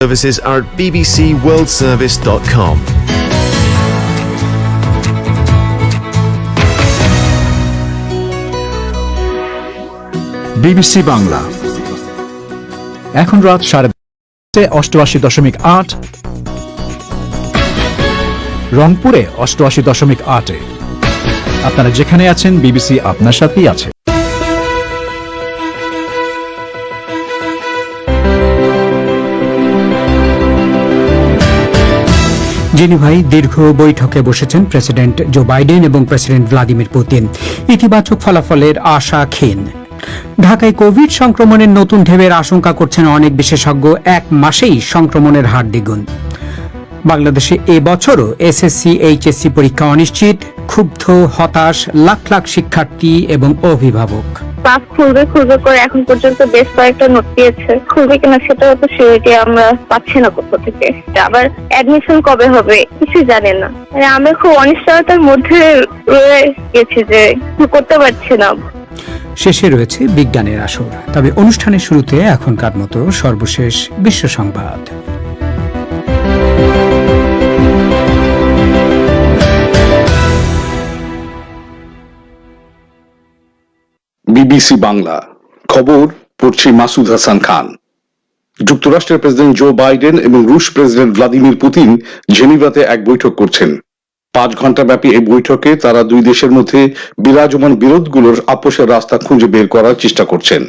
Services are at bbcworldservice.com. BBC Bangla এখন রাত 88.8 রংপুরে 88.8 আপনারা যেখানে আছেন বিবিসি আপনার সাথেই আছে। জেনেভায় দীর্ঘ বৈঠকে বসেছেন প্রেসিডেন্ট জো বাইডেন এবং প্রেসিডেন্ট ভ্লাদিমির পুতিন। ইতিবাচক ফলাফলের আশা ক্ষীণ। ঢাকায় কোভিড সংক্রমণের নতুন ঢেউয়ের আশঙ্কা করছেন অনেক বিশেষজ্ঞ। এক মাসেই সংক্রমণের হার দ্বিগুণ। বাংলাদেশে এবছরও এসএসসি এইচএসসি পরীক্ষা অনিশ্চিত। ক্ষুব্ধ হতাশ লাখ লাখ শিক্ষার্থী এবং অভিভাবক। ক্লাস খুলবে করে এখন পর্যন্ত বেশ কয়েকটা নোট দিয়েছে, খুলবে কিনা সেটাও তো সিউরিটি আমরা পাচ্ছি না কোথা থেকে। আবার অ্যাডমিশন কবে হবে কিছু জানে না। আমি খুব অনিশ্চয়তার মধ্যে রয়ে গেছি যে করতে পারছি না। শেষে রয়েছে বিজ্ঞানের আসর। তবে অনুষ্ঠানের শুরুতে এখনকার মতো সর্বশেষ বিশ্ব সংবাদ। বিবিসি বাংলা খবর পড়ছি মাসুদ হাসান খান। যুক্তরাষ্ট্রের প্রেসিডেন্ট জো বাইডেন এবং রুশ প্রেসিডেন্ট ভ্লাদিমির পুতিন জেনিভাতে এক বৈঠক করছেন। 5 ঘন্টা ব্যাপী এই বৈঠকে তারা দুই দেশের মধ্যে বিরাজমান বিরোধগুলোর আপোষের রাস্তা খুঁজে বের করার চেষ্টা করছেন।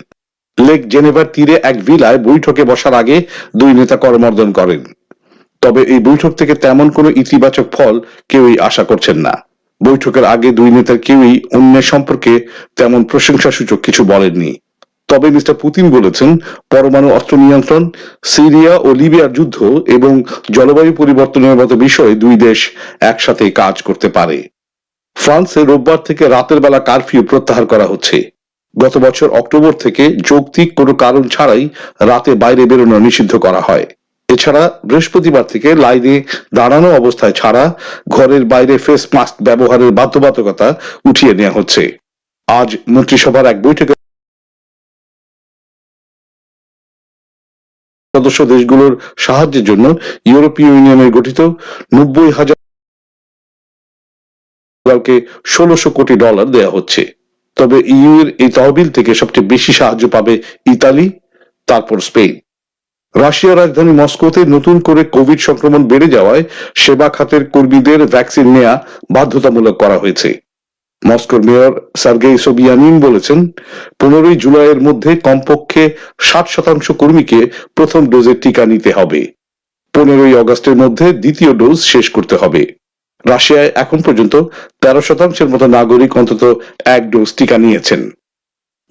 লেক জেনেভার তীরে এক ভিলায় বৈঠকে বসার আগে দুই নেতা করমর্দন করেন। তবে এই বৈঠক থেকে তেমন কোনো ইতিবাচক ফল কেউই আশা করছেন না। বৈঠকের আগে দুই নেতার কেউই অন্যের সম্পর্কে তেমন প্রশংসাসূচক কিছু বলেননি। তবে মিস্টার পুতিন বলেছেন, পরমাণু অস্ত্র নিয়ন্ত্রণ, সিরিয়া ও লিবিয়ার যুদ্ধ এবং জলবায়ু পরিবর্তনের মতো বিষয়ে দুই দেশ একসাথে কাজ করতে পারে। ফ্রান্সে রোববার থেকে রাতের বেলা কারফিউ প্রত্যাহার করা হচ্ছে। গত বছর অক্টোবর থেকে যৌক্তিক কোনো কারণ ছাড়াই রাতে বাইরে বেরোনো নিষিদ্ধ করা হয়। এছাড়া বৃহস্পতিবার থেকে লাইনে দাঁড়ানো অবস্থায় ছাড়া ঘরের বাইরে ফেস মাস্ক ব্যবহারের বাধ্যবাধকতা উঠিয়ে নেওয়া হচ্ছে। আজ মন্ত্রিসভার এক বৈঠকে সদস্য দেশগুলোর সাহায্যের জন্য ইউরোপীয় ইউনিয়নের গঠিত 90,000কে $1,600 কোটি দেওয়া হচ্ছে। তবে ইইউ এর এই তহবিল থেকে সবচেয়ে বেশি সাহায্য পাবে ইতালি, তারপর স্পেন। রাশিয়ার রাজধানী মস্কোতে নতুন করে কোভিড সংক্রমণ বেড়ে যাওয়ায় সেবা খাতের কর্মীদের ভ্যাকসিন নেওয়া বাধ্যতামূলক করা হয়েছে। মস্কোর মেয়র সার্গেই সোবিয়ানিন বলেছেন, 15 জুলাইয়ের মধ্যে কমপক্ষে 60% কর্মীকে প্রথম ডোজের টিকা নিতে হবে। 15 আগস্টের মধ্যে দ্বিতীয় ডোজ শেষ করতে হবে। রাশিয়ায় এখন পর্যন্ত 13% মতো নাগরিক অন্তত এক ডোজ টিকা নিয়েছেন।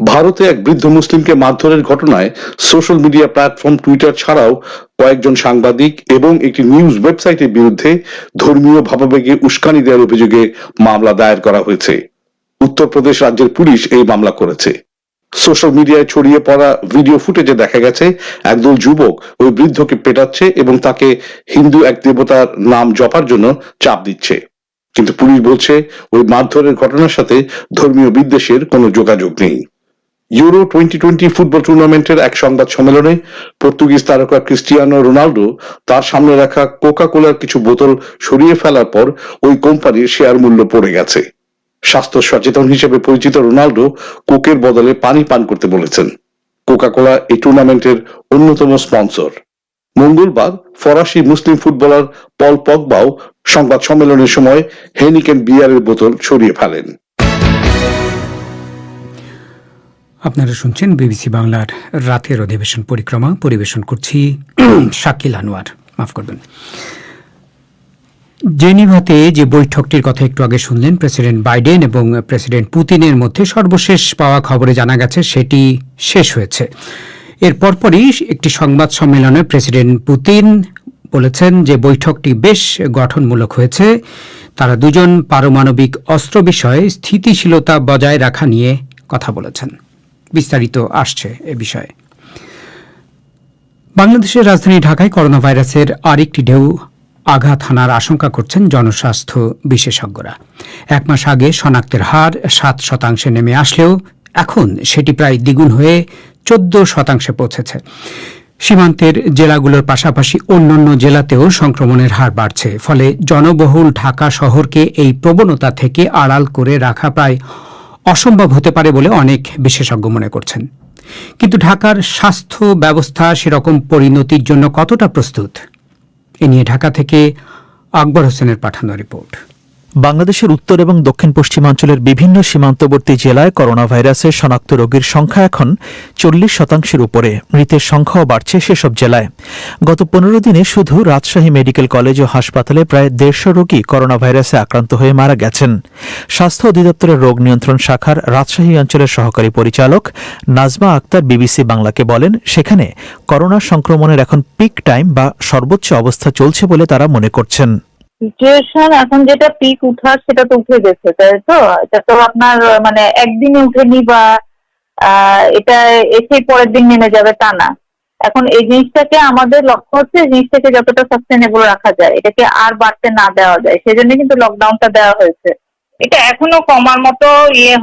ভারতে এক বৃদ্ধ মুসলিমকে মারধরের ঘটনায় সোশ্যাল মিডিয়া প্ল্যাটফর্ম টুইটার ছাড়াও কয়েকজন সাংবাদিক এবং একটি নিউজ ওয়েবসাইটের বিরুদ্ধে ধর্মীয় ভাবাবেগে উস্কানি দেওয়ার অভিযোগে মামলা দায়ের করা হয়েছে। উত্তরপ্রদেশ রাজ্যের পুলিশ এই মামলা করেছে। সোশ্যাল মিডিয়ায় ছড়িয়ে পড়া ভিডিও ফুটেজে দেখা গেছে একদল যুবক ওই বৃদ্ধকে পেটাচ্ছে এবং তাকে হিন্দু এক দেবতার নাম জপার জন্য চাপ দিচ্ছে। কিন্তু পুলিশ বলছে ওই মারধরের ঘটনার সাথে ধর্মীয় বিদ্বেষের কোনো যোগাযোগ নেই। ইউরো 2020 ফুটবল টুর্নামেন্টের এক সংবাদ সম্মেলনে পর্তুগিজ তারকা ক্রিস্টিয়ানো রোনাল্ডো তার সামনে রাখা কোকা কোলার কিছু বোতল সরিয়ে ফেলার পর ওই কোম্পানির শেয়ার মূল্য পড়ে গেছে। স্বাস্থ্য সচেতন হিসেবে পরিচিত রোনাল্ডো কোকের বদলে পানি পান করতে বলেছেন। কোকা কোলা এই টুর্নামেন্টের অন্যতম স্পন্সর। মঙ্গলবার ফরাসি মুসলিম ফুটবলার পল পগবাও সংবাদ সম্মেলনের সময় হেনিকেন বিয়ারের বোতল সরিয়ে ফেলেন। আপনারা শুনছেন বিবিসি বাংলার রাতের অধিবেশন পরিক্রমা। পরিবেশন করছি শাকিল আনোয়ার। মাফ করবেন। জেনিভাতে যে বৈঠকটির কথা একটু আগে শুনলেন, প্রেসিডেন্ট বাইডেন এবং প্রেসিডেন্ট পুতিনের মধ্যে সর্বশেষ পাওয়া খবরে জানা গেছে সেটি শেষ হয়েছে। এর পরপরই একটি সংবাদ সম্মেলনে প্রেসিডেন্ট পুতিন বলেছেন যে বৈঠকটি বেশ গঠনমূলক হয়েছে। তারা দুজন পারমাণবিক অস্ত্র বিষয়ে স্থিতিশীলতা বজায় রাখা নিয়ে কথা বলেছেন। বিস্তারিত আসছে এ বিষয়ে। বাংলাদেশের রাজধানী ঢাকায় করোনা ভাইরাসের আরেকটি ঢেউ আঘাত হানার আশঙ্কা করছেন জনস্বাস্থ্য বিশেষজ্ঞরা। 1 মাস আগে শনাক্তের হার 7% নেমে আসলেও এখন সেটি প্রায় দ্বিগুণ হয়ে 14% পৌঁছেছে। সীমান্তের জেলাগুলোর পাশাপাশি অন্যান্য জেলাতেও সংক্রমণের হার বাড়ছে, ফলে জনবহুল ঢাকা শহরকে এই প্রবণতা থেকে আড়াল করে রাখা প্রায় অসম্ভব হতে পারে বলে অনেক বিশেষজ্ঞ মনে করছেন। কিন্তু ঢাকার স্বাস্থ্য ব্যবস্থা সেরকম পরিণতির জন্য কতটা প্রস্তুত, এ নিয়ে ঢাকা থেকে আকবর হোসেনের পাঠানো রিপোর্ট। বাংলাদেশের উত্তর এবং দক্ষিণ পশ্চিমাঞ্চলের বিভিন্ন সীমান্তবর্তী জেলায় করোনা ভাইরাসের শনাক্ত রোগীর সংখ্যা এখন 40% উপরে, মৃতের সংখ্যাও বাড়ছে সেসব জেলায়। গত 15 দিনে শুধু রাজশাহী মেডিকেল কলেজ ও হাসপাতালে প্রায় 150 রোগী করোনা ভাইরাসে আক্রান্ত হয়ে মারা গেছেন। স্বাস্থ্য অধিদপ্তরের রোগ নিয়ন্ত্রণ শাখার রাজশাহী অঞ্চলের সহকারী পরিচালক নাজমা আক্তার বিবিসি বাংলাকে বলেন, সেখানে করোনা সংক্রমণের এখন পিক টাইম বা সর্বোচ্চ অবস্থা চলছে বলে তারা মনে করছেন। সিচুয়েশন এখন যেটা পিক উঠার সেটা তো উঠে গেছে, তাই তো? এটা তো আপনার মানে একদিনে উঠেনি বা এটা এসে পরের দিন নেমে যাবে তা না। এখন এই জিনিসটাকে আমাদের লক্ষ্য হচ্ছে জিনিসটাকে যতটা সাস্টেনেবল রাখা যায়, এটাকে আর বাড়তে না দেওয়া যায়, সেজন্য কিন্তু লকডাউনটা দেওয়া হয়েছে। এটা এখনো কমার মতো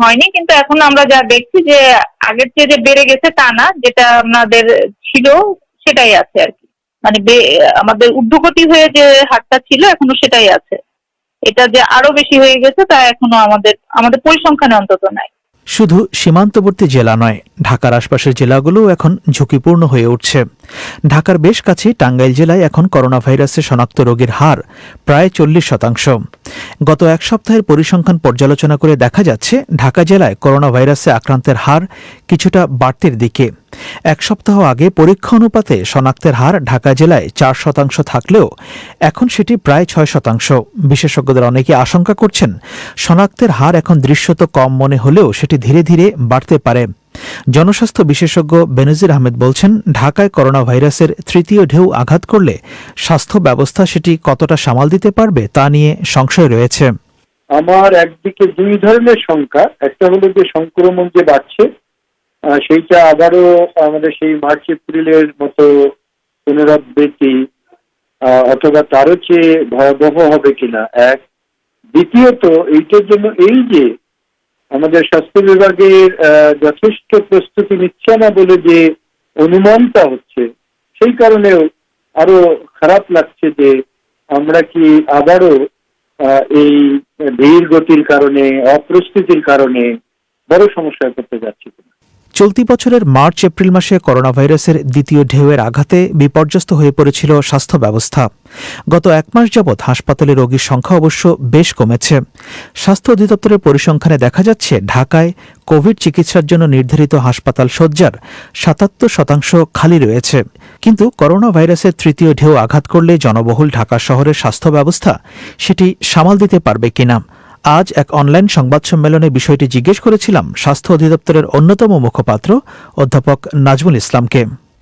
হয়নি, কিন্তু এখন আমরা যা দেখছি যে আগের চেয়ে যে বেড়ে গেছে তা না, যেটা আমাদের ছিল সেটাই আছে আর কি। মানে আমাদের ঊর্ধ্বগতি হয়ে যে হারটা ছিল এখনো সেটাই আছে। এটা যে আরো বেশি হয়ে গেছে তা এখনো আমাদের পরিসংখ্যানে অন্তত নাই। শুধু সীমান্তবর্তী জেলা নয়, ঢাকার আশপাশের জেলাগুলোও এখন ঝুঁকিপূর্ণ হয়ে উঠছে। ঢাকার বেশ কাছে টাঙ্গাইল জেলায় এখন করোনা ভাইরাসে শনাক্ত রোগীর হার প্রায় 40%। গত এক সপ্তাহের পরিসংখ্যান পর্যালোচনা করে দেখা যাচ্ছে ঢাকা জেলায় করোনা ভাইরাসে আক্রান্তের হার কিছুটা বাড়তির দিকে। এক সপ্তাহ আগে পরীক্ষা অনুপাতে শনাক্তের হার ঢাকা জেলায় 4% থাকলেও এখন সেটি প্রায় 6%। বিশেষজ্ঞদের অনেকে আশঙ্কা করছেন, শনাক্তের হার এখন দৃশ্যত কম মনে হলেও সেটি ধীরে ধীরে বাড়তে পারে। জনস্বাস্থ্য বিশেষজ্ঞ বেনজির আহমেদ বলছেন, ঢাকায় করোনা ভাইরাসের তৃতীয় ঢেউ আঘাত করলে স্বাস্থ্য ব্যবস্থা সেটি কতটা সামাল দিতে পারবে তা নিয়ে সংশয় রয়েছে। আমার একদিকে দুই ধরনের শঙ্কা। একটা হলো যে সংক্রমণ যে বাড়ছে সেইটা আবারও আমাদের সেই মার্চ এপ্রিলের মতো পুনরাবৃত্তি অথবা তারও চেয়ে ভয়াবহ হবে কিনা এক। দ্বিতীয়ত এইটার জন্য এই যে আমাদের স্বাস্থ্য বিভাগের যথেষ্ট প্রস্তুতি নিচ্ছে না বলে যে অনুমানটা হচ্ছে, সেই কারণেও আরো খারাপ লাগছে যে আমরা কি আবারও এই ধীর গতির কারণে, অপ্রস্তুতির কারণে বড় সমস্যায় পড়তে যাচ্ছি কিনা। চলতি বছরের মার্চ এপ্রিল মাসে করোনা ভাইরাসের দ্বিতীয় ঢেউয়ের আঘাতে বিপর্যস্ত হয়ে পড়েছিল স্বাস্থ্য ব্যবস্থা। গত এক মাস যাবৎ হাসপাতালে রোগীর সংখ্যা অবশ্য বেশ কমেছে। স্বাস্থ্য অধিদপ্তরের পরিসংখ্যানে দেখা যাচ্ছে ঢাকায় কোভিড চিকিৎসার জন্য নির্ধারিত হাসপাতাল শয্যার 77% খালি রয়েছে। কিন্তু করোনা ভাইরাসের তৃতীয় ঢেউ আঘাত করলে জনবহুল ঢাকা শহরের স্বাস্থ্য ব্যবস্থা সেটি সামাল দিতে পারবে কিনা। আজ এক অনলাইন সংবাদ সম্মেলনে বিষয়টি জিজ্ঞেস করেছিলাম স্বাস্থ্য অধিদপ্তরের অন্যতম মুখপাত্র অধ্যাপক নাজমুল ইসলামকে।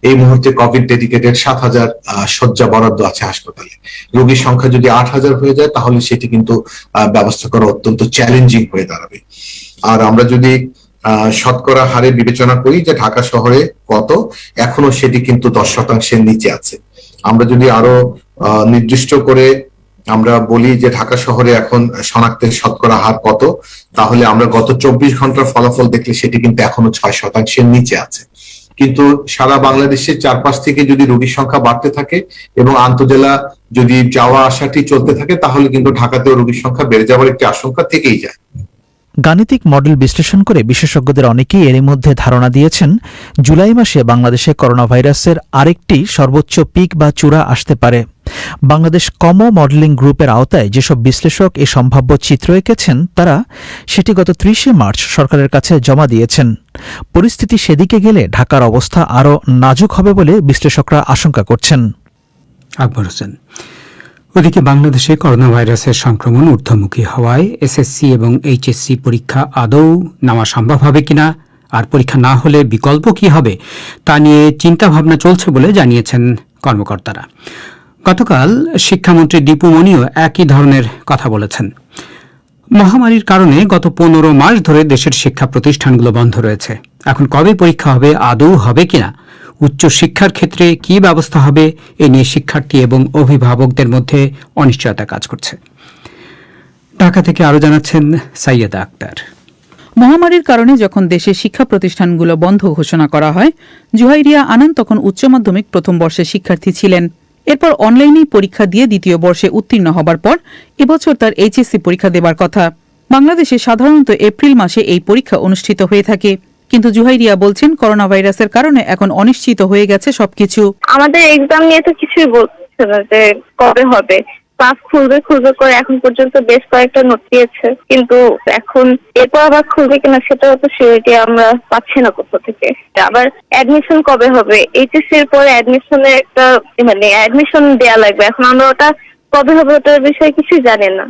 এই মুহূর্তে কোভিড ডেডিকেটেড 7,000 শয্যা বরাদ্দ আছে হাসপাতালে। রোগীর সংখ্যা যদি 8,000 হয়ে যায় তাহলে সেটি কিন্তু ব্যবস্থা করা অত্যন্ত চ্যালেঞ্জিং হয়ে দাঁড়াবে। আর আমরা যদি শতকরা হারে বিবেচনা করি যে ঢাকা শহরে কত, এখনো সেটি কিন্তু 10%-এর নিচে আছে। আমরা যদি আরো নির্দিষ্ট করে আমরা বলি যে ঢাকা শহরে এখন শনাক্তের শতকরা হার কত, তাহলে আমরা গত 24 ঘন্টার ফলাফল দেখলে সেটি কিন্তু এখনো 6%-এর নিচে আছে। কিন্তু সারা বাংলাদেশের চারপাশ থেকে যদি রোগীর সংখ্যা বাড়তে থাকে এবং আন্তজেলা যদি যাওয়া আসাটি চলতে থাকে তাহলে কিন্তু ঢাকাতেও রোগীর সংখ্যা বেড়ে যাওয়ার একটি আশঙ্কা থেকেই যায়। গাণিতিক মডেল বিশ্লেষণ করে বিশেষজ্ঞদের অনেকেই এরই মধ্যে ধারণা দিয়েছেন জুলাই মাসে বাংলাদেশে করোনা ভাইরাসের আরেকটি সর্বোচ্চ পিক বা চূড়া আসতে পারে। বাংলাদেশ কমো মডেলিং গ্রুপের আওতায় যেসব বিশ্লেষক এই সম্ভাব্য চিত্র এঁকেছেন তারা সেটি গত 30 মার্চ সরকারের কাছে জমা দিয়েছেন। পরিস্থিতি সেদিকে গেলে ঢাকার অবস্থা আরও নাজুক হবে বলে বিশ্লেষকরা আশঙ্কা করছেন। আকবর হোসেন। ওদিকে বাংলাদেশে করোনা ভাইরাসের সংক্রমণ ঊর্ধ্বমুখী হওয়ায় এসএসসি এবং এইচএসসি পরীক্ষা আদৌ নেওয়া সম্ভব হবে কিনা, আর পরীক্ষা না হলে বিকল্প কি হবে তা নিয়ে চিন্তাভাবনা চলছে বলে জানিয়েছেন কর্মকর্তারা। গতকাল শিক্ষামন্ত্রী দীপু মনিও একই ধরনের কথা বলেছেন। মহামারীর কারণে গত 15 মাস ধরে দেশের শিক্ষা প্রতিষ্ঠানগুলো বন্ধ রয়েছে। এখন কবে পরীক্ষা হবে, আদৌ হবে কিনা, উচ্চশিক্ষার ক্ষেত্রে কি ব্যবস্থা হবে, এ নিয়ে শিক্ষার্থী এবং অভিভাবকদের মধ্যে অনিশ্চয়তা কাজ করছে। ঢাকা থেকে আরো জানাচ্ছেন সাইয়েদা আক্তার। মহামারীর কারণে যখন দেশের শিক্ষা প্রতিষ্ঠানগুলো বন্ধ ঘোষণা করা হয়, জুহাইরিয়া আনান তখন উচ্চ মাধ্যমিক প্রথম বর্ষের শিক্ষার্থী ছিলেন। এরপর অনলাইনেই পরীক্ষা দিয়ে দ্বিতীয় বর্ষে উত্তীর্ণ হবার পর এবছর তার এইচএসসি পরীক্ষা দেবার কথা। বাংলাদেশে সাধারণত এপ্রিল মাসে এই পরীক্ষা অনুষ্ঠিত হয়ে থাকে, কিন্তু জুহাইরিয়া বলছেন করোনা ভাইরাসের কারণে এখন অনিশ্চিত হয়ে গেছে সবকিছু। আমাদের এক্সাম নিয়ে তো কিছুই বলছে না যে কবে হবে। ক্লাস খুলবে করে এখন পর্যন্ত বেশ কয়েকটা নোট দিয়েছে, কিন্তু এখন এরপর আবার খুলবে কিনা সেটাও তো সিউরিটি আমরা পাচ্ছি না কোথা থেকে। আবার অ্যাডমিশন কবে হবে, এইচএসসি এর পরে অ্যাডমিশনের একটা অ্যাডমিশন দেয়া লাগবে, এখন আমরা ওটা কবে হবে ওটার বিষয়ে কিছুই জানি না।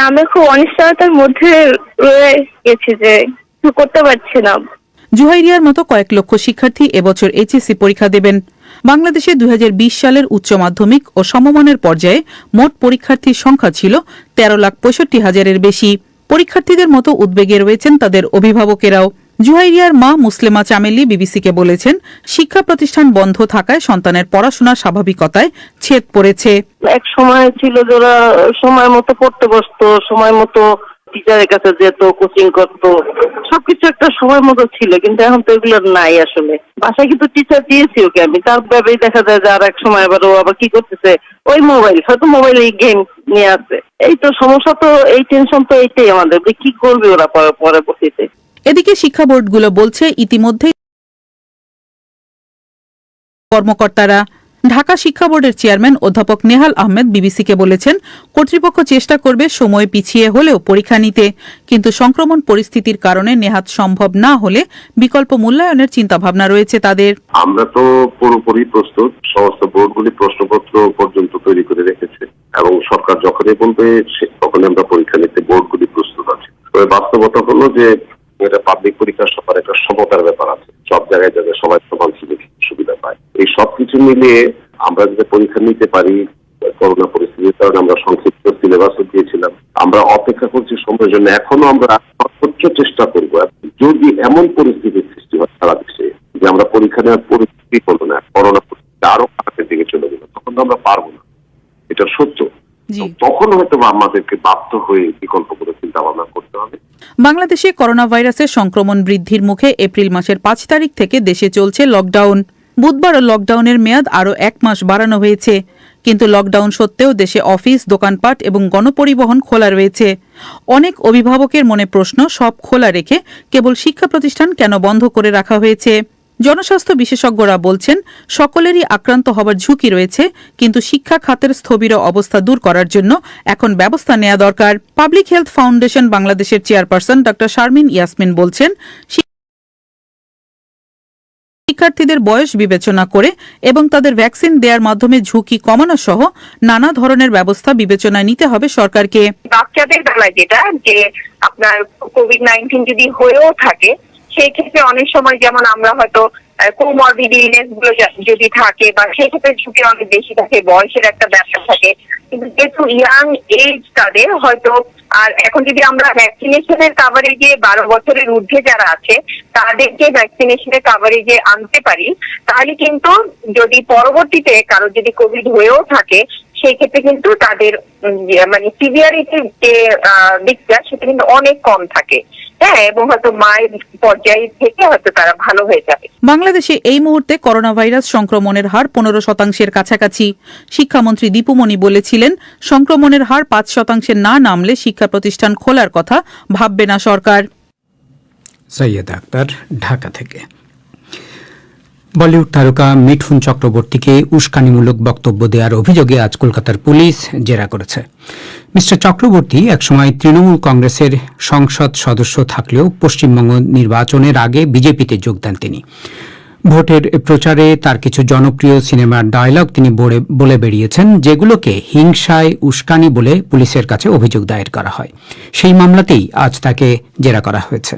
আমি খুব অনিশ্চয়তার মধ্যে রয়ে গেছি যে কিছু করতে পারছি না। জুহাইরিয়ার মতো কয়েক লক্ষ শিক্ষার্থী এবছর এইচএসসি পরীক্ষা দেবেন। বাংলাদেশে 2020 সালের উচ্চ মাধ্যমিক ও সমমানের পর্যায়ে মোট পরীক্ষার্থীর সংখ্যা ছিল 13,65,000-এর বেশি। পরীক্ষার্থীদের মতো উদ্বেগে রয়েছেন তাদের অভিভাবকেরাও। জুহাইরিয়ার মা মুসলেমা চামেলি বিবিসিকে বলেছেন, শিক্ষা প্রতিষ্ঠান বন্ধ থাকায় সন্তানের পড়াশোনার স্বাভাবিকতায় ছেদ পড়েছে। এক সময় ছিল যারা সময় মতো পড়তে বসতো, সময় মতো টিচারের কাছে যেত, কোচিং করতো, সবকিছু একটা সময় মতো ছিল, কিন্তু এখন তো এগুলো নাই। আসলে বাসায় কিন্তু টিচার দিয়েছি ওকে আমি, তার ভাবেই দেখা যায় যে আর এক সময় আবার ও আবার কি করতেছে, ওই মোবাইল, হয়তো মোবাইলে গেম নিয়ে আসে। এই তো সমস্যা, তো এই টেনশন তো এইটাই আমাদের, যে কি করবে ওরা পরবর্তীতে। এদিকে শিক্ষা বোর্ডগুলো বলছে ইতিমধ্যেই কর্মকর্তারা। ঢাকা শিক্ষা বোর্ডের চেয়ারম্যান অধ্যাপক নেহাল আহমেদ বিবিসিকে বলেছেন, কর্তৃপক্ষ চেষ্টা করবে সময় পিছিয়ে হলেও পরীক্ষা নিতে, কিন্তু সংক্রমণ পরিস্থিতির কারণে নেহাত সম্ভব না হলে বিকল্প মূল্যায়নের চিন্তাভাবনা রয়েছে তাদের। আমরা তো পুরোপুরি প্রস্তুত, সমস্ত বোর্ডগুলি প্রশ্নপত্র পর্যন্ত তৈরি করে রেখেছে এবং সরকার যখনই বলবে তখনই আমরা পরীক্ষা নিতে বোর্ডগুলি প্রস্তুত আছে। তবে বাস্তবতা হলো যে এটা পাবলিক পরীক্ষার সবার একটা সমতার ব্যাপার আছে, সব জায়গায় যাতে সবাই সমান সুবিধা পায়। এই সবকিছু মিলিয়ে আমরা যদি পরীক্ষা নিতে পারি, করোনা পরিস্থিতির কারণে আমরা সংক্ষিপ্ত সিলেবাসও দিয়েছিলাম, আমরা অপেক্ষা করছি সময়ের জন্য। এখনো আমরা সর্বোচ্চ চেষ্টা করবো, যদি এমন পরিস্থিতির সৃষ্টি হয় সারা দেশে যে আমরা পরীক্ষা নেওয়ার পরিস্থিতি করবো না, করোনা পরিস্থিতি আরো খারাপের দিকে চলে গেল, তখন তো আমরা পারবো না, এটা সত্য। তখন হয়তো আমাদেরকে বাধ্য হয়ে বিকল্প করে চিন্তা ভাবনা করতে হবে। বাংলাদেশে করোনা ভাইরাসের সংক্রমণ বৃদ্ধির মুখে এপ্রিল মাসের 5 তারিখ থেকে দেশে চলছে লকডাউন। বুধবার লকডাউনের মেয়াদ আরও 1 মাস বাড়ানো হয়েছে, কিন্তু লকডাউন সত্ত্বেও দেশে অফিস, দোকানপাট এবং গণপরিবহন খোলা রয়েছে। অনেক অভিভাবকের মনে প্রশ্ন, সব খোলা রেখে কেবল শিক্ষা প্রতিষ্ঠান কেন বন্ধ করে রাখা হয়েছে? জনস্বাস্থ্য বিশেষজ্ঞরা বলছেন, সকলেরই আক্রান্ত হবার ঝুঁকি রয়েছে, কিন্তু শিক্ষা খাতের স্থবির অবস্থা দূর করার জন্য এখন ব্যবস্থা নেওয়া দরকার। পাবলিক হেলথ ফাউন্ডেশন বাংলাদেশের চেয়ারপারসন ডক্টর শারমিন ইয়াসমিন বলছেন, শিক্ষার্থীদের বয়স বিবেচনা করে এবং তাদের ভ্যাকসিন দেওয়ার মাধ্যমে ঝুঁকি কমানো সহ নানা ধরনের ব্যবস্থা বিবেচনায় নিতে হবে সরকারকে। বাচ্চাদের বেলায় যেটা, যে আপনার কোভিড-19 যদি হয়েও থাকে, সেই ক্ষেত্রে অনেক সময় যেমন আমরা হয়তো কোমরবিড ইলনেস গুলো যদি থাকে, বা সেই ক্ষেত্রে ঝুঁকি অনেক বেশি থাকে, বয়সের একটা ব্যাপার থাকে, কিন্তু যেহেতু ইয়াং এজ তাদের হয়তো, আর এখন যদি আমরা ভ্যাকসিনেশনের কাভারেজে 12 বছরের ঊর্ধ্বে যারা আছে তাদেরকে ভ্যাকসিনেশনের কাভারেজে আনতে পারি, তাহলে কিন্তু যদি পরবর্তীতে কারো যদি কোভিড হয়েও থাকে, সেই ক্ষেত্রে কিন্তু তাদের সিভিয়ারিটির যে দিকটা সেটা কিন্তু অনেক কম থাকে। হ্যাঁ, এবং হয়তো মায়ের পর্যায়ে থেকে হয়তো তারা ভালো হয়ে যাবে। বাংলাদেশে এই মুহূর্তে করোনা ভাইরাস সংক্রমণের হার 15% কাছাকাছি। শিক্ষামন্ত্রী দীপুমণি বলেছিলেন, সংক্রমণের হার 5% না নামলে শিক্ষা প্রতিষ্ঠান খোলার কথা ভাববে না সরকার। সৈয়দ আক্তার, ঢাকা থেকে। বলিউড তারকা মিঠুন চক্রবর্তীকে উস্কানিমূলক বক্তব্য দেওয়ার অভিযোগে আজ কলকাতার পুলিশ জেরা করেছে। মিস্টার চক্রবর্তী একসময় তৃণমূল কংগ্রেসের সংসদ সদস্য থাকলেও পশ্চিমবঙ্গ নির্বাচনের আগে বিজেপিতে যোগ দেন তিনি। ভোটের প্রচারে তার কিছু জনপ্রিয় সিনেমার ডায়লগ তিনি বলে বেরিয়েছেন, যেগুলোকে হিংসায় উস্কানি বলে পুলিশের কাছে অভিযোগ দায়ের করা হয়। সেই মামলাতেই আজ তাকে জেরা করা হয়েছে।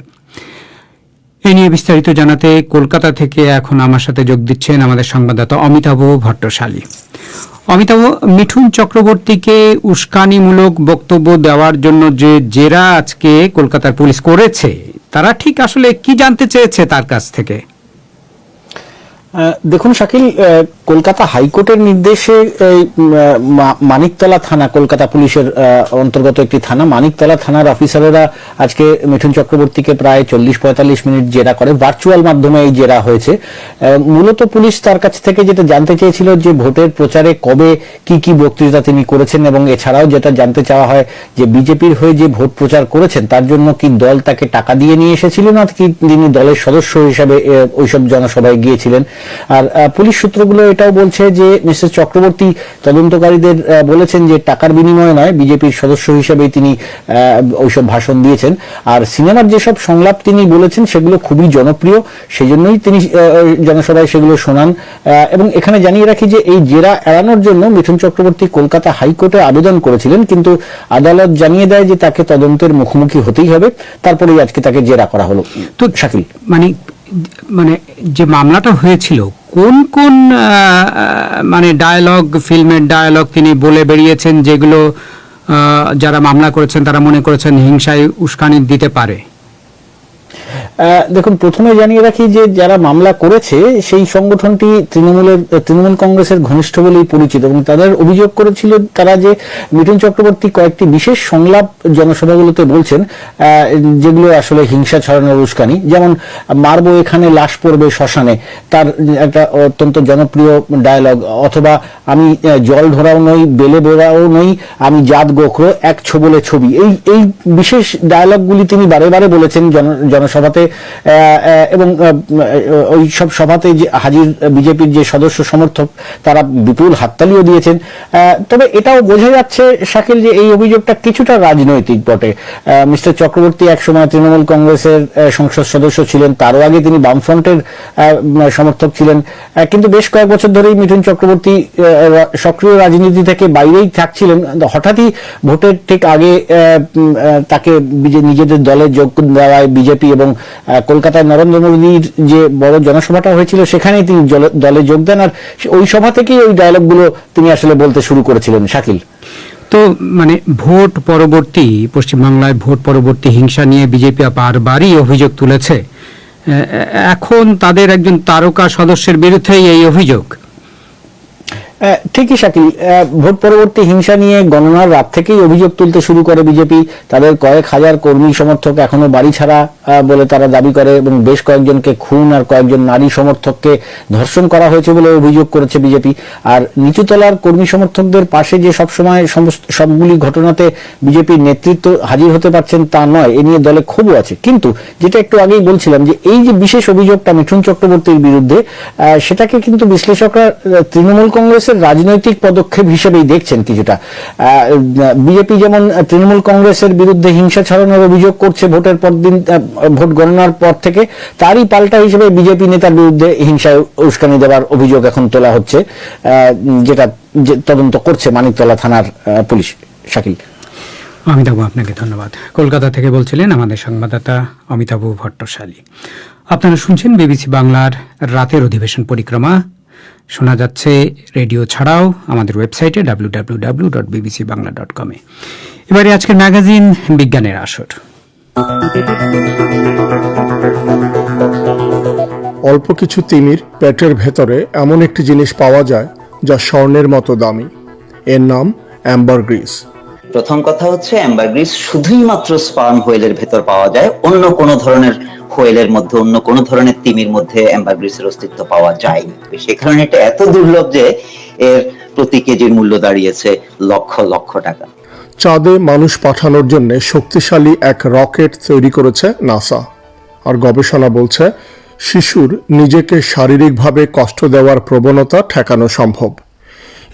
এ নিয়ে বিস্তারিত জানাতে কলকাতা থেকে এখন আমার সাথে যোগ দিচ্ছেন আমাদের সংবাদদাতা অমিতাভ ভট্টশালী। অমিতাভ, মিঠুন চক্রবর্তীকে উস্কানিমূলক বক্তব্য দেওয়ার জন্য যে জেরা আজকে কলকাতার পুলিশ করেছে, তারা ঠিক আসলে কি জানতে চেয়েছে তার কাছ থেকে? দেখুন শাকিল, কলকাতা হাইকোর্টের নির্দেশে এই মানিকতলা থানা, কলকাতা পুলিশের অন্তর্গত একটি থানা, মানিকতলা থানার অফিসারেরা আজকে মিঠুন চক্রবর্তীকে প্রায় 40-45 মিনিট জেরা করে। ভার্চুয়াল মাধ্যমে এই জেরা হয়েছে। মূলত পুলিশ তার কাছ থেকে যেটা জানতে চেয়েছিল যে ভোটের প্রচারে কবে কি কি বক্তৃতা তিনি করেছেন, এবং এছাড়াও যেটা জানতে চাওয়া হয় যে বিজেপির হয়ে যে ভোট প্রচার করেছেন তার জন্য কি দল তাকে টাকা দিয়ে নিয়ে এসেছিল না কি তিনি দলের সদস্য হিসাবে ওইসব জনসভায় গিয়েছিলেন। আর পুলিশ সূত্রগুলো এটাও বলছে যে মিস্টার চক্রবর্তী তদন্তকারীদের বলেছেন যে টাকার বিনিময়ে নয়, বিজেপির সদস্য হিসেবে তিনি ওইসব ভাষণ দিয়েছেন। আর সিনেমার যেসব সংলাপ তিনি বলেছেন সেগুলো খুবই জনপ্রিয়, সেই জন্যই তিনি জনসভায় সেগুলো শোনান। এবং এখানে জানিয়ে রাখি যে এই জেরা এড়ানোর জন্য মিঠুন চক্রবর্তী কলকাতা হাইকোর্টে আবেদন করেছিলেন, কিন্তু আদালত জানিয়ে দেয় যে তাকে তদন্তের মুখোমুখি হতেই হবে। তারপরেই আজকে তাকে জেরা করা হলো। তো শাকিল, মানে যে মামলাটা হয়েছিল কোন কোন মানে ডায়ালগ, ফিল্মের ডায়ালগ তিনি বলে বেরিয়েছেন যেগুলো যারা মামলা করেছেন তারা মনে করেছেন হিংসায় উস্কানি দিতে পারে? দেখুন, প্রথমে জানিয়ে রাখি যে যারা মামলা করেছে সেই সংগঠনটি তৃণমূল কংগ্রেসের ঘনিষ্ঠ বলেই পরিচিত, এবং তাদের অভিযোগ করেছিল তারা যে মিঠুন চক্রবর্তী কয়েকটি বিশেষ সংলাপ জনসভাগুলোতে বলছেন যেগুলো আসলে হিংসা ছড়ানোর উস্কানি। যেমন মারবো এখানে, লাশ পড়বে শ্মশানে, তার একটা অত্যন্ত জনপ্রিয় ডায়লগ। অথবা আমি জল ধরাও নই, বেলে বোড়াও নই, আমি জাত গোখরো, এক ছোবলে ছবি। এই বিশেষ ডায়লগগুলি তিনি বারে বারে বলেছেন জনসভাতে, এবং ওই সব সভাতে যে হাজির বিজেপির যে সদস্য সমর্থক তারা বিপুল হাততালিও দিয়েছেন। তবে এটাও বোঝা যাচ্ছে শাকিল যে এই অভিযোগটা কিছুটা রাজনৈতিক বটে। মিস্টার চক্রবর্তী একসময় তৃণমূল কংগ্রেসের সংসদ সদস্য ছিলেন, তারও আগে তিনি বামফ্রন্টের সমর্থক ছিলেন, কিন্তু বেশ কয়েক বছর ধরেই মিঠুন চক্রবর্তী সক্রিয় রাজনীতি থেকে বাইরেই থাকছিলেন। হঠাৎই ভোটের ঠিক আগে তাকে নিজেদের দলে যোগ দেওয়ায় বিজেপি, এবং কলকাতায় নরেন্দ্র মোদীর যে বড় জনসভাটা হয়েছিল সেখানেই তিনি দলে যোগ দেন। আর ওই সভা থেকেই ওই ডায়লগগুলো তিনি আসলে বলতে শুরু করেছিলেন। শাকিল, তো মানে ভোট পরবর্তী, পশ্চিমবাংলায় ভোট পরবর্তী হিংসা নিয়ে বিজেপি বারবারই অভিযোগ তুলেছে। এখন তাদের একজন তারকা সদস্যের বিরুদ্ধেই এই অভিযোগ। ঠিকই শাকিল, ভোট পরবর্তী হিংসা নিয়ে গণনার রাত থেকেই অভিযোগ তুলতে শুরু করে বিজেপি। তাদের কয়েক হাজার কর্মী সমর্থক এখনো বাড়ি ছাড়া বলে তারা দাবি করে, এবং বেশ কয়েকজনকে খুন আর কয়েকজন নারী সমর্থককে ধর্ষণ করা হয়েছে বলে অভিযোগ করেছে বিজেপি। আর নিচুতলার কর্মী সমর্থকদের পাশে যে সবসময় সবগুলি ঘটনাতে বিজেপির নেতৃত্ব হাজির হতে পারছেন তা নয়, এ নিয়ে দলে ক্ষোভও আছে। কিন্তু যেটা একটু আগেই বলছিলাম যে এই যে বিশেষ অভিযোগটা মিঠুন চক্রবর্তীর বিরুদ্ধে, সেটাকে কিন্তু বিশ্লেষকরা তৃণমূল কংগ্রেসের রাজনৈতিক পদক্ষেপ হিসেবেই দেখছেন কিছুটা। বিজেপি যেমন তৃণমূল কংগ্রেসের বিরুদ্ধে হিংসা ছড়ানোর অভিযোগ করছে ভোটের পর দিন, ভোট গণনার পর থেকে, তারই পাল্টা হিসেবে বিজেপি নেতার বিরুদ্ধে হিংসায় উস্কানি দেওয়ার অভিযোগ এখন তোলা হচ্ছে, যেটা তদন্ত করছে মানিকতলা থানার পুলিশ। শাকিল, অমিতাভ, আপনাকে ধন্যবাদ। কলকাতা থেকে বলছিলেন আমাদের সংবাদদাতা অমিতাভ ভট্টশালী। আপনারা শুনছেন বিবিসি বাংলার রাতের অধিবেশন পরিক্রমা। শোনা যাচ্ছে রেডিও ছাড়াও আমাদের ওয়েবসাইটে www.bbcbangla.com-এ। এবারে আজকের ম্যাগাজিন বিজ্ঞানের আসর। অল্প কিছু তিমির পেটের ভেতরে এমন একটি জিনিস পাওয়া যায় যা স্বর্ণের মতো দামি। এর নাম অ্যাম্বারগ্রিস। প্রথম কথা হচ্ছে অ্যাম্বারগ্রিস শুধুই মাত্র স্পার্ম হোয়েলের ভেতর পাওয়া যায়, অন্য কোনো ধরনের হোয়েলের মধ্যে, অন্য কোনো ধরনের তিমির মধ্যে অ্যাম্বারগ্রিসের অস্তিত্ব পাওয়া যায়নি। সে কারণে এটা এত দুর্লভ যে এর প্রতি কেজির মূল্য দাঁড়িয়েছে লক্ষ লক্ষ টাকা। চাঁদে মানুষ পাঠানোর জন্য শক্তিশালী এক রকেট তৈরি করেছে নাসা। আর গবেষণা বলছে শিশুর নিজেকে শারীরিকভাবে কষ্ট দেওয়ার প্রবণতা ঠেকানো সম্ভব।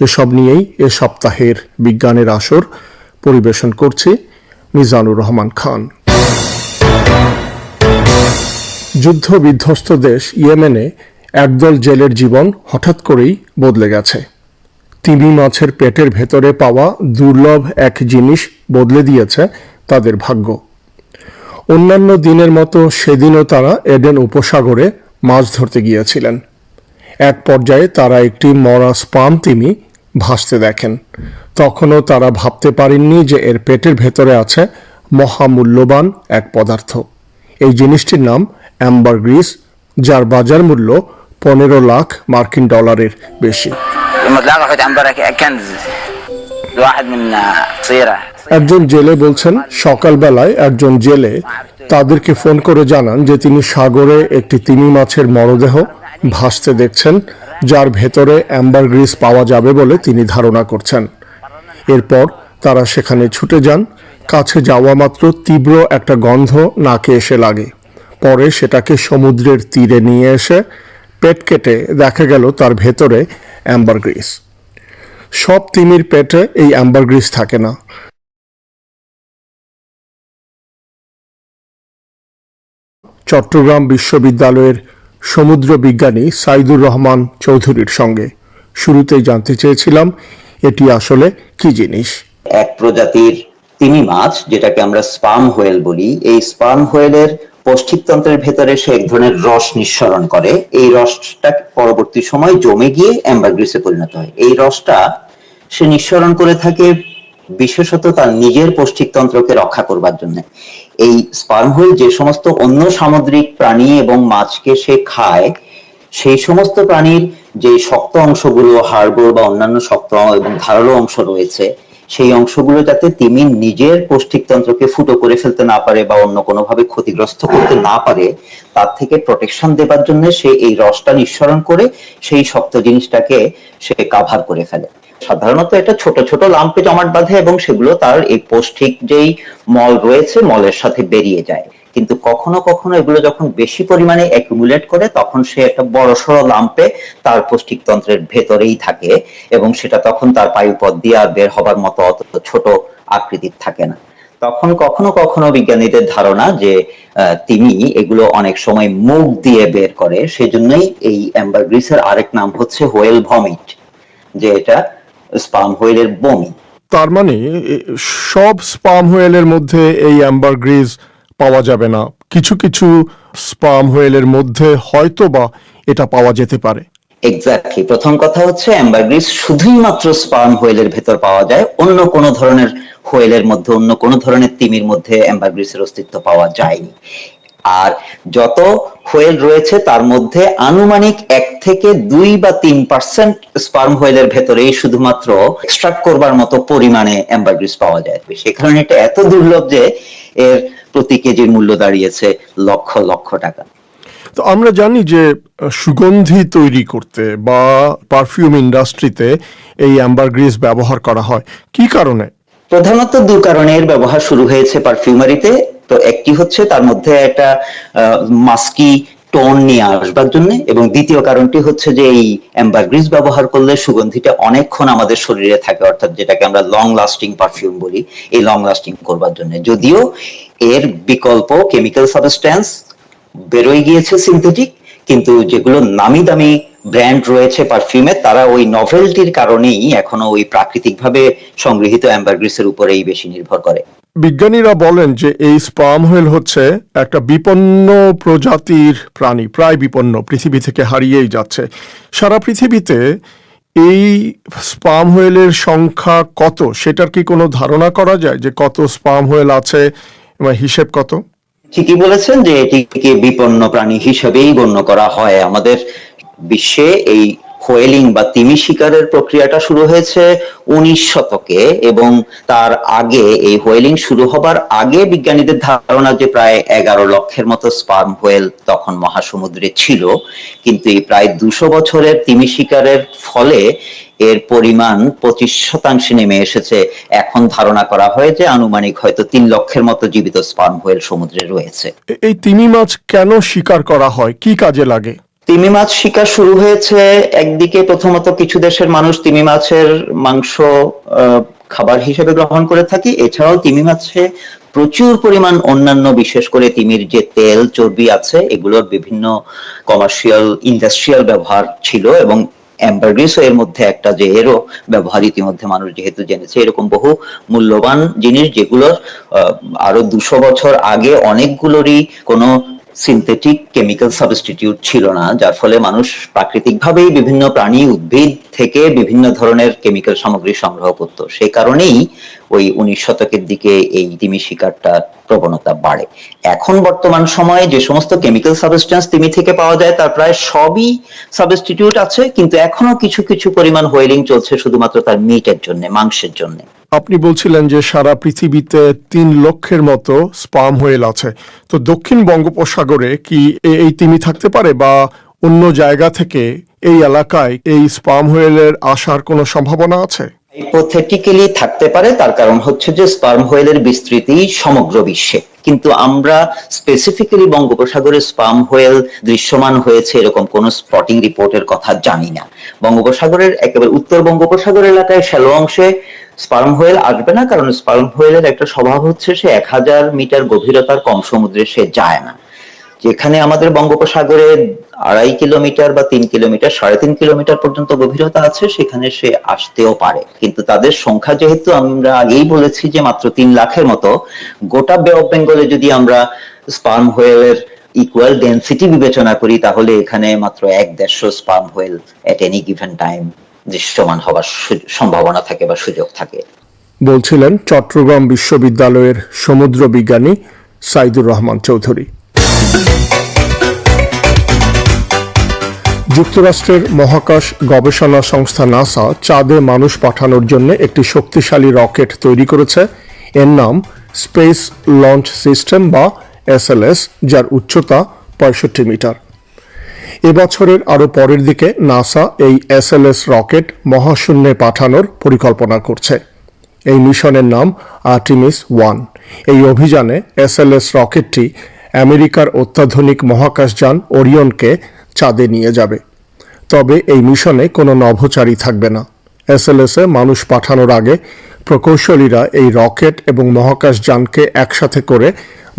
এসব নিয়েই এ সপ্তাহের বিজ্ঞানের আসর পরিবেশন করছি মিজানুর রহমান খান। যুদ্ধ বিধ্বস্ত দেশ ইয়েমেনে একদল জেলের জীবন হঠাৎ করেই বদলে গেছে। তিমি মাছের পেটের ভেতরে পাওয়া দুর্লভ এক জিনিস বদলে দিয়েছে তাদের ভাগ্য। অন্যান্য দিনের মতো সেদিনও তারা এডেন উপসাগরে মাছ ধরতে গিয়েছিলেন। এক পর্যায়ে তারা একটি মরা স্পাম তিমি ভাসতে দেখেন। তখনও তারা ভাবতে পারেননি যে এর পেটের ভেতরে আছে মহামূল্যবান এক পদার্থ। এই জিনিসটির নাম অ্যাম্বারগ্রিস, যার বাজার মূল্য 15 লাখ মার্কিন ডলারের বেশি। একজন জেলে বলছেন, সকালবেলায় একজন জেলে তাদেরকে ফোন করে জানান যে তিনি সাগরে একটি তিমি মাছের মরদেহ ভাসতে দেখছেন, যার ভেতরে অ্যাম্বারগ্রিস পাওয়া যাবে বলে তিনি ধারণা করছেন। এরপর তারা সেখানে ছুটে যান। কাছে যাওয়া মাত্র তীব্র একটা গন্ধ নাকে এসে লাগে। পরে সেটাকে সমুদ্রের তীরে নিয়ে এসে পেট কেটে দেখা গেল তার ভেতরে অ্যাম্বারগ্রিস। সব তিমির পেটে এই অ্যাম্বারগ্রিস থাকে না। চট্টগ্রাম বিশ্ববিদ্যালয়ের সমুদ্র বিজ্ঞানী সাইদুর রহমান চৌধুরীর সঙ্গে শুরুতেই জানতে চেয়েছিলাম এটি আসলে কি জিনিস। এক প্রজাতির তিমি মাছ, যেটাকে আমরা স্পার্ম হোয়েল বলি, এই স্পার্ম হোয়েলের পৌষ্টিকতন্ত্রের ভেতরে সে এক ধরনের রস নিঃসরণ করে। এই রসটা পরবর্তী সময় জমে গিয়ে অ্যাম্বারগ্রিসে পরিণত হয়। এই রসটা সে নিঃসরণ করে থাকে বিশেষত তার নিজের পৌষ্টিকতন্ত্রকে রক্ষা করবার জন্য। এই স্পার্ম হোয়েল যে সমস্ত অন্য সামুদ্রিক প্রাণী এবং মাছকে সে খায়, সেই সমস্ত প্রাণীর যে শক্ত অংশগুলো, হাড়গোড় বা অন্যান্য শক্ত এবং ধারালো অংশ রয়েছে, সেই অংশগুলো যাতে তিমি নিজের পৌষ্টিকতন্ত্রকে ফুটো করে ফেলতে না পারে বা অন্য কোনোভাবে ক্ষতিগ্রস্ত করতে না পারে, তার থেকে প্রোটেকশন দেবার জন্য সে এই রসটা নিঃসরণ করে সেই শক্ত জিনিসটাকে সে কাভার করে ফেলে। সাধারণত এটা ছোট ছোট লাম্পে জমাট বাঁধে এবং সেগুলো তার এই পৌষ্টিক যেই মল রয়েছে মলের সাথে বেরিয়ে যায়। কিন্তু কখনো কখনো এগুলো যখন বেশি পরিমাণে অ্যাকুমুলেট করে, তখন সে একটা বড়সড় লাম্পে তার পৌষ্টিকতন্ত্রের ভেতরেই থাকে এবং সেটা তখন তার বায়ুপথ দিয়ে আর বের হবার মতো অত ছোট আকৃতির থাকে না। তখন কখনো কখনো বিজ্ঞানীদের ধারণা যে তিমি এগুলো অনেক সময় মুখ দিয়ে বের করে, সেজন্যই এই অ্যাম্বারগ্রিসের আরেক নাম হচ্ছে হোয়েল ভমিট, যে এটা স্পার্ম হোয়েলের বমি। তার মানে সব স্পার্ম হোয়েলের মধ্যে এই অ্যাম্বারগ্রিস পাওয়া যাবে না, কিছু কিছু স্পার্ম হোয়েলের মধ্যে হয়তো বা এটা পাওয়া যেতে পারে। এক্স্যাক্টলি। প্রথম কথা হচ্ছে অ্যাম্বারগ্রিস শুধুই মাত্র স্পার্ম হোয়েলের ভেতর পাওয়া যায়, অন্য কোনো ধরনের হোয়েলের মধ্যে, অন্য কোনো ধরনের তিমির মধ্যে অ্যাম্বারগ্রিসের অস্তিত্ব পাওয়া যায়নি। আর যত হোয়েল রয়েছে তার মধ্যে আনুমানিক 1 থেকে 2 বা 3% স্পার্ম হোয়েলের ভেতরেই শুধুমাত্র এক্সট্রাক্ট করবার মতো পরিমাণে অ্যাম্বারগ্রিস পাওয়া যায়। সে কারণে এটা এত দুর্লভ যে এর প্রতি কেজির মূল্য দাঁড়িয়েছে লক্ষ লক্ষ টাকা। তো আমরা জানি যে সুগন্ধি তৈরি করতে বা পারফিউম ইন্ডাস্ট্রিতে এই অ্যাম্বারগ্রিস ব্যবহার করা হয় কি কারণে? প্রধানত 2 কারণে এর ব্যবহার শুরু হয়েছে পারফিউমারিতে। তো একটি হচ্ছে তার মধ্যে একটা মাস্কি টোন নিয়ে আসবার জন্য, এবং দ্বিতীয় কারণটি হচ্ছে যে এই অ্যাম্বারগ্রিস ব্যবহার করলে সুগন্ধিটা অনেকক্ষণ আমাদের শরীরে থাকে, অর্থাৎ যেটাকে আমরা লং লাস্টিং পারফিউম বলি, এই লং লাস্টিং করবার জন্য। যদিও এর বিকল্প কেমিক্যাল সাবস্টেন্স বেরোয় গিয়েছে সিনথেটিক, কিন্তু যেগুলো নামি দামি ব্র্যান্ড রয়েছে পারফিউমের, তারা ওই নভেলটির কারণেই এখনো ওই প্রাকৃতিকভাবে সংগৃহীত অ্যাম্বারগ্রিসের উপরেই বেশি নির্ভর করে। বিজ্ঞানীরা বলেন যে এই স্পার্ম হোয়েল হচ্ছে একটা বিপন্ন প্রজাতির প্রাণী, প্রায় বিপন্ন, পৃথিবী থেকে হারিয়েই যাচ্ছে। সারা পৃথিবীতে এই স্পার্ম হোয়েলের সংখ্যা কত, সেটার কি কোনো ধারণা করা যায় যে কত স্পার্ম হোয়েল আছে, হিসেব কত? ঠিকই বলেছেন যে এটিকে বিপন্ন প্রাণী হিসেবেই গণ্য করা হয়। আমাদের বিশ্বে এই হোয়েলিং বা তিমি শিকারের প্রক্রিয়াটা শুরু হয়েছে 19 শতকে, এবং তার আগে এই হোয়েলিং শুরু হবার আগে বিজ্ঞানীদের ধারণা যে প্রায় 11 লক্ষের মতো স্পার্ম হোয়েল তখন মহাসমুদ্রে ছিল। কিন্তু এই প্রায় 200 বছরের তিমি শিকারের ফলে এর পরিমাণ 25% নেমে এসেছে। এখন ধারণা করা হয় যে আনুমানিক হয়তো 3 লক্ষের মতো জীবিত স্পার্ম হোয়েল সমুদ্রে রয়েছে। এই তিমি মাছ কেন শিকার করা হয়, কি কাজে লাগে? তিমি মাছ শিকার শুরু হয়েছে একদিকে প্রথমত কিছু দেশের মানুষ তিমি মাছের মাংস খাবার হিসেবে গ্রহণ করে থাকি। এছাড়াও তিমি মাছে প্রচুর পরিমাণ অন্যান্য, বিশেষ করে তিমির যে তেল চর্বি আছে, এগুলোর বিভিন্ন কমার্শিয়াল ইন্ডাস্ট্রিয়াল ব্যবহার ছিল, এবং অ্যাম্বারগ্রিস এর মধ্যে একটা, যে এরও ব্যবহার ইতিমধ্যে মানুষ যেহেতু জেনেছে। এরকম বহু মূল্যবান জিনিস যেগুলোর আরো 200 বছর আগে অনেকগুলোরই কোনো সিনথেটিক কেমিক্যাল সাবস্টিটিউট ছিল না, যার ফলে মানুষ প্রাকৃতিকভাবেই বিভিন্ন প্রাণী উদ্ভিদ থেকে বিভিন্ন ধরনের কেমিক্যাল সামগ্রী সংগ্রহ করত। সেই কারণেই ওই 19 শতকের দিকে এই তিমি শিকারটার প্রবণতা বাড়ে। এখন বর্তমান সময়ে যে সমস্ত কেমিক্যাল সাবস্টেন্স তিমি থেকে পাওয়া যায় তার প্রায় সবই সাবস্টিটিউট আছে, কিন্তু এখনো কিছু কিছু পরিমাণ হোয়েলিং চলছে শুধুমাত্র তার মিটের জন্য, মাংসের জন্য। আপনি বলছিলেন যে সারা পৃথিবীতে 3 লক্ষের মতো স্পার্ম হোয়েল আছে, তো দক্ষিণ বঙ্গোপসাগরে কি এই তিমি থাকতে পারে, বা অন্য জায়গা থেকে এই এলাকায় এই স্পার্ম হোয়েলের আসার কোনো সম্ভাবনা আছে? হাইপোথেটিক্যালি থাকতে পারে, তার কারণ হচ্ছে যে স্পার্ম হোয়েলের বিস্তৃতি সমগ্র বিশ্বে, কিন্তু আমরা স্পেসিফিক্যালি বঙ্গোপসাগরে স্পার্ম হোয়েল দৃশ্যমান হয়েছে এরকম কোন স্পটিং রিপোর্টের কথা জানি না। বঙ্গোপসাগরের একেবারে উত্তর বঙ্গোপসাগর এলাকায় শ্যালো অংশে স্পার্ম হোয়েল আসবে না, কারণ স্পার্ম হোয়েলের একটা স্বভাব হচ্ছে সে 1000 মিটার গভীরতার কম সমুদ্রে সে যায় না। যেখানে আমাদের বঙ্গোপসাগরে 2.5 কিলোমিটার বা 3 কিলোমিটার 3.5 কিলোমিটার পর্যন্ত গভীরতা আছে, সেখানে সে আসতেও পারে। কিন্তু তাদের সংখ্যা যেহেতু আমরা আগেই বলেছি যে মাত্র 3 লাখের মতো, গোটা বে অফ বেঙ্গলে যদি আমরা স্পার্ম হোয়েলের ইকুয়াল ডেনসিটি বিবেচনা করি, তাহলে এখানে মাত্র 1-150 sperm whale at any given time দৃশ্যমান হওয়ার সম্ভাবনা থাকে বা সুযোগ থাকে। বলছিলেন চট্টগ্রাম বিশ্ববিদ্যালয়ের সমুদ্র বিজ্ঞানী সাইদুর রহমান চৌধুরী। যুক্তরাষ্ট্রের মহাকাশ গবেষণা সংস্থা নাসা চাঁদে মানুষ পাঠানোর জন্য একটি শক্তিশালী রকেট তৈরি করেছে। এর নাম স্পেস লঞ্চ সিস্টেম বা SLS, যার উচ্চতা 65 মিটার। এবছরের আরও পরের দিকে নাসা এই SLS রকেট মহাশূন্যে পাঠানোর পরিকল্পনা করছে। এই মিশনের নাম আর্টেমিস 1। এই অভিযানে SLS রকেটটি আমেরিকার অত্যাধুনিক মহাকাশযান ওরিয়নকে চাঁদে নিয়ে যাবে। তবে এই মিশনে কোনো নভোচারী থাকবে না। SLS-এ মানুষ পাঠানোর আগে প্রকৌশলীরা এই রকেট এবং মহাকাশযানকে একসাথে করে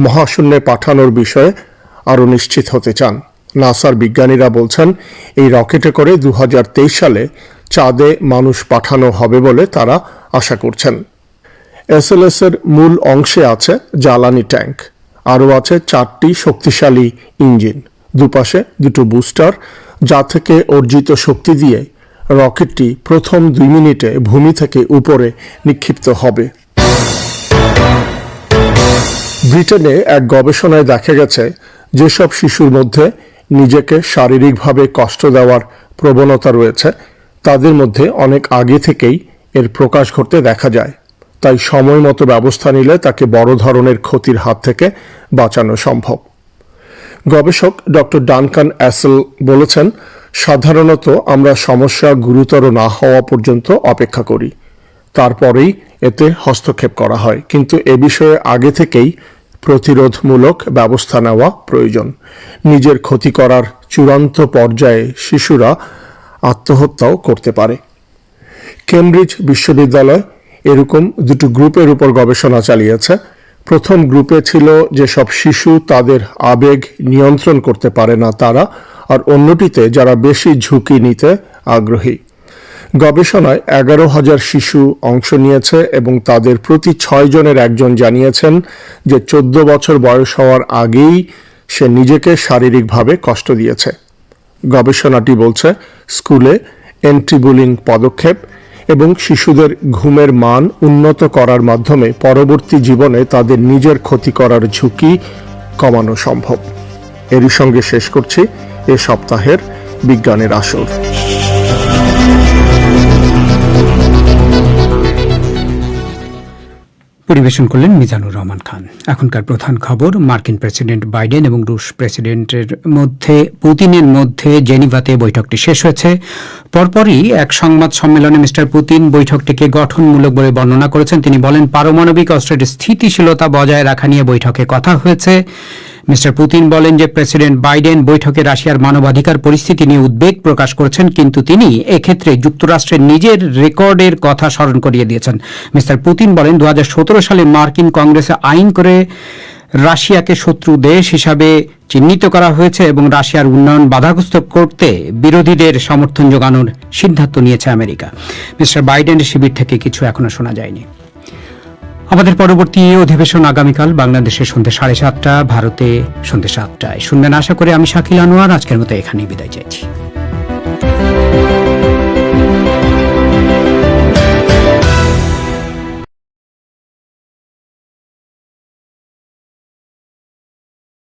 মহাশূন্যে পাঠানোর বিষয়ে আরও নিশ্চিত হতে চান। নাসার বিজ্ঞানীরা বলছেন এই রকেটে করে 2023 সালে চাঁদে মানুষ পাঠানো হবে বলে তারা আশা করছেন। SLS-এর মূল অংশে আছে জ্বালানি ট্যাঙ্ক, আরও আছে 4টি শক্তিশালী ইঞ্জিন, দুপাশে 2টো বুস্টার, যা থেকে অর্জিত শক্তি দিয়ে রকেটটি প্রথম 2 মিনিটে ভূমি থেকে উপরে নিক্ষিপ্ত হবে। ব্রিটেনে এক গবেষণায় দেখা গেছে যেসব শিশুর মধ্যে নিজেকে শারীরিকভাবে কষ্ট দেওয়ার প্রবণতা রয়েছে, তাদের মধ্যে অনেক আগে থেকেই এর প্রকাশ ঘটতে দেখা যায়। তাই সময় মতো ব্যবস্থা নিলে তাকে বড় ধরনের ক্ষতির হাত থেকে বাঁচানো সম্ভব। গবেষক ডক্টর ডানকান অ্যাসেল বলেছেন, সাধারণত আমরা সমস্যা গুরুতর না হওয়া পর্যন্ত অপেক্ষা করি, তারপরেই এতে হস্তক্ষেপ করা হয়। কিন্তু এ বিষয়ে আগে থেকেই প্রতিরোধমূলক ব্যবস্থা নেওয়া প্রয়োজন। নিজের ক্ষতি করার চূড়ান্ত পর্যায়ে শিশুরা আত্মহত্যাও করতে পারে। কেমব্রিজ বিশ্ববিদ্যালয় এরকম 2টো গ্রুপের উপর গবেষণা চালিয়েছে। প্রথম গ্রুপে ছিল যেসব শিশু তাদের আবেগ নিয়ন্ত্রণ করতে পারে না তারা, আর অন্যটিতে যারা বেশি ঝুঁকি নিতে আগ্রহী। গবেষণায় 11,000 শিশু অংশ নিয়েছে এবং তাদের প্রতি 6 জনের একজন জানিয়েছেন যে 14 বছর বয়স হওয়ার আগেই সে নিজেকে শারীরিকভাবে কষ্ট দিয়েছে। গবেষণাটি বলছে স্কুলে এন্টি বুলিং পদক্ষেপ এবং শিশুদের ঘুমের মান উন্নত করার মাধ্যমে পরবর্তী জীবনে তাদের নিজের ক্ষতি করার ঝুঁকি কমানো সম্ভব। এরই সঙ্গে শেষ করছি এ সপ্তাহের বিজ্ঞানের আসর। পরিবেশন করলেন মিজানুর রহমান খান। এখনকার প্রধান খবর, মার্কিন প্রেসিডেন্ট বাইডেন এবং রুশ প্রেসিডেন্টের মধ্যে পুতিনের মধ্যে জেনিভাতে বৈঠকটি শেষ হয়েছে। পরপরই এক সংবাদ সম্মেলনে মিস্টার পুতিন বৈঠকটিকে গঠনমূলক বলে বর্ণনা করেছেন। তিনি বলেন, পারমাণবিক অস্ত্রের স্থিতিশীলতা বজায় রাখা নিয়ে বৈঠকে কথা হয়েছে। মিস্টার পুতিন বলেন যে প্রেসিডেন্ট বাইডেন বৈঠকে রাশিয়ার মানবাধিকার পরিস্থিতি নিয়ে উদ্বেগ প্রকাশ করেছেন, কিন্তু তিনি এক্ষেত্রে যুক্তরাষ্ট্রের নিজের রেকর্ডের কথা স্মরণ করিয়ে দিয়েছেন। মিস্টার পুতিন বলেন, 2017 সালে মার্কিন কংগ্রেসে আইন করে রাশিয়াকে শত্রু দেশ হিসাবে চিহ্নিত করা হয়েছে এবং রাশিয়ার উন্নয়ন বাধাগ্রস্ত করতে বিরোধীদের সমর্থন যোগানোর সিদ্ধান্ত নিয়েছে আমেরিকা। মিস্টার বাইডেনের শিবির থেকে কিছু এখনো শোনা যায়নি। আমাদের পরবর্তী অধিবেশন আগামীকাল বাংলাদেশে সন্ধ্যে 7:30, ভারতে সন্ধ্যে 7টায়। শুনবেন আশা করি। আমি শাকিল আনোয়ার আজকের মতো এখানেই বিদায় চাইছি।